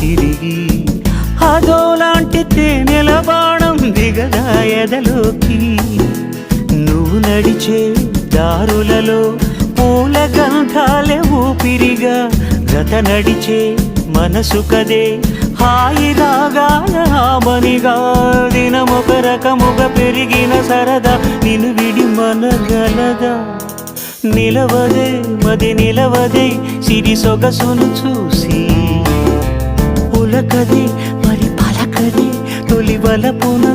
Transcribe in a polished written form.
తిరిగి అదోలాంటి తేనెల బాణం దిగదా ఎదలోకి నువ్వు నడిచే దారులలో పూల గంధాలే ఊపిరిగా గత నడిచే మనసు కదే హాయి రాగాల హామనిగా దినమొక రకముగా పెరిగిన సరదా నిన్ను విడి మనగలదా నిలవదే మది నిలవదే సిరి సొగసును చూసి పులకదే మరి పలకదే తొలి వలపున